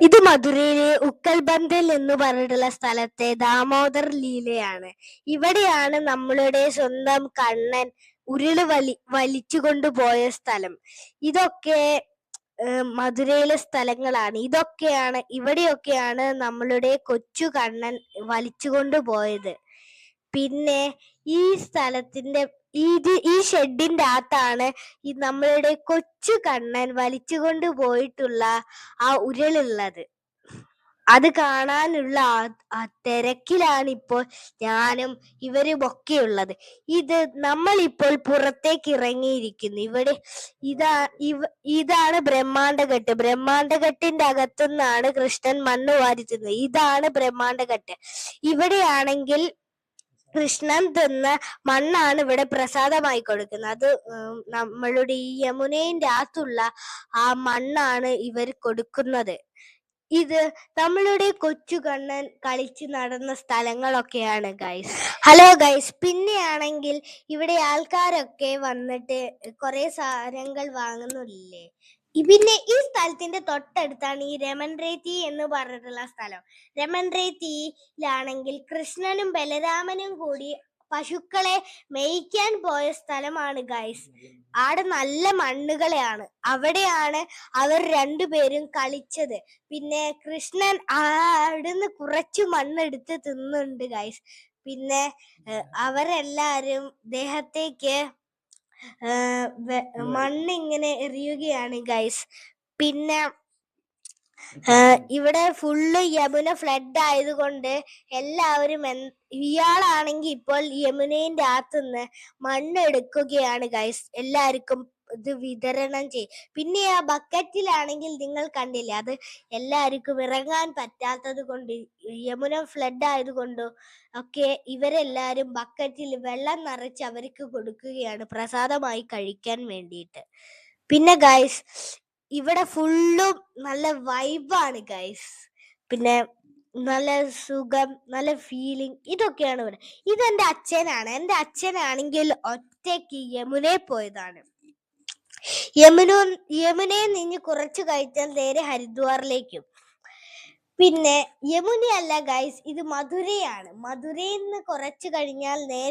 ഇത് മധുരയിലെ ഉക്കൽബന്ദൽ എന്ന് പറഞ്ഞിട്ടുള്ള സ്ഥലത്തെ ദാമോദർ ലീലയാണ്. ഇവിടെയാണ് നമ്മളുടെ സ്വന്തം കണ്ണൻ വലിച്ചു കൊണ്ടുപോയ സ്ഥലം. ഇതൊക്കെ മധുരയിലെ സ്ഥലങ്ങളാണ്. ഇവിടെയൊക്കെയാണ് നമ്മളുടെ കൊച്ചു കണ്ണൻ വലിച്ചു കൊണ്ടുപോയത്. പിന്നെ ഈ സ്ഥലത്തിന്റെ ഈ ഷെഡിന്റെ അകത്താണ് ഈ നമ്മളുടെ കൊച്ചു കണ്ണൻ വലിച്ചു കൊണ്ടുപോയിട്ടുള്ള ആ ഉരുളുള്ളത്. അത് കാണാനുള്ള ആ തിരക്കിലാണ് ഇപ്പോൾ ഞാനും ഇവരും ഒക്കെ ഉള്ളത്. നമ്മളിപ്പോൾ പുറത്തേക്ക് ഇറങ്ങിയിരിക്കുന്നു. ഇതാണ് ബ്രഹ്മാണ്ടഘട്ട്. ബ്രഹ്മാണ്ടഘട്ടിന്റെ അകത്തുനിന്നാണ് കൃഷ്ണൻ മണ്ണ് വാരി തിന്നത്. ഇതാണ് ബ്രഹ്മാണ്ടഘട്ട്. ഇവിടെയാണെങ്കിൽ കൃഷ്ണൻ തിന്ന മണ്ണാണ് ഇവിടെ പ്രസാദമായി കൊടുക്കുന്നത്. അത് നമ്മളുടെ ഈ യമുനയുടെ അകത്തുള്ള ആ മണ്ണാണ് ഇവർ കൊടുക്കുന്നത്. ഇത് നമ്മളുടെ കൊച്ചു കണ്ണൻ കളിച്ച് നടന്ന സ്ഥലങ്ങളൊക്കെയാണ് ഗൈസ്. ഹലോ ഗൈസ്, പിന്നെയാണെങ്കിൽ ഇവിടെ ആൾക്കാരൊക്കെ വന്നിട്ട് കുറെ സാധനങ്ങൾ വാങ്ങുന്നില്ലേ. പിന്നെ ഈ സ്ഥലത്തിന്റെ തൊട്ടടുത്താണ് ഈ രമൻ റേത്തി എന്ന് പറഞ്ഞിട്ടുള്ള സ്ഥലം. രമൻ റേത്തിയിലാണെങ്കിൽ കൃഷ്ണനും ബലരാമനും കൂടി പശുക്കളെ മേയ്ക്കാൻ പോയ സ്ഥലമാണ് ഗൈസ്. ആടെ നല്ല മണ്ണുകളെയാണ്. അവിടെയാണ് അവർ രണ്ടുപേരും കളിച്ചത്. പിന്നെ കൃഷ്ണൻ ആടുന്ന് കുറച്ച് മണ്ണെടുത്ത് തിന്നുണ്ട് ഗൈസ്. പിന്നെ അവരെല്ലാരും ദേഹത്തേക്ക് മണ്ണിങ്ങനെ എറിയുകയാണ് ഗൈസ്. പിന്നെ ഇവിടെ ഫുള്ള് യമുന ഫ്ലഡ് ആയതുകൊണ്ട് എല്ലാവരും ഇയാളാണെങ്കിൽ ഇപ്പോൾ യമുനയുടെ അകത്തുനിന്ന് മണ്ണെടുക്കുകയാണ് ഗൈസ്. എല്ലാവർക്കും ഇത് വിതരണം ചെയ്യും. പിന്നെ ആ ബക്കറ്റിലാണെങ്കിൽ നിങ്ങൾ കണ്ടില്ലേ, അത് എല്ലാവർക്കും ഇറങ്ങാൻ പറ്റാത്തത് കൊണ്ട്, യമുന ഫ്ലഡ് ആയതുകൊണ്ടോ ഒക്കെ ഇവരെല്ലാരും ബക്കറ്റിൽ വെള്ളം നിറച്ച് അവർക്ക് കൊടുക്കുകയാണ് പ്രസാദമായി കഴിക്കാൻ വേണ്ടിയിട്ട്. പിന്നെ ഗൈസ്, ഇവിടെ ഫുള്ളും നല്ല വൈബാണ് ഗൈസ്. പിന്നെ നല്ല സുഖം, നല്ല ഫീലിംഗ്, ഇതൊക്കെയാണ് ഇവിടെ. ഇതെന്റെ അച്ഛനാണ്. എൻ്റെ അച്ഛനാണെങ്കിൽ ഒറ്റയ്ക്ക് യമുനയിൽ പോയതാണ്. യമുനയിൽ നിന്ന് കുറച്ച് കഴിച്ചാൽ നേരെ ഹരിദ്വാറിലേക്കും. പിന്നെ യമുനയല്ല ഗൈസ്, ഇത് മധുരയാണ്. മധുരയിൽ നിന്ന് കുറച്ച് കഴിഞ്ഞാൽ നേരെ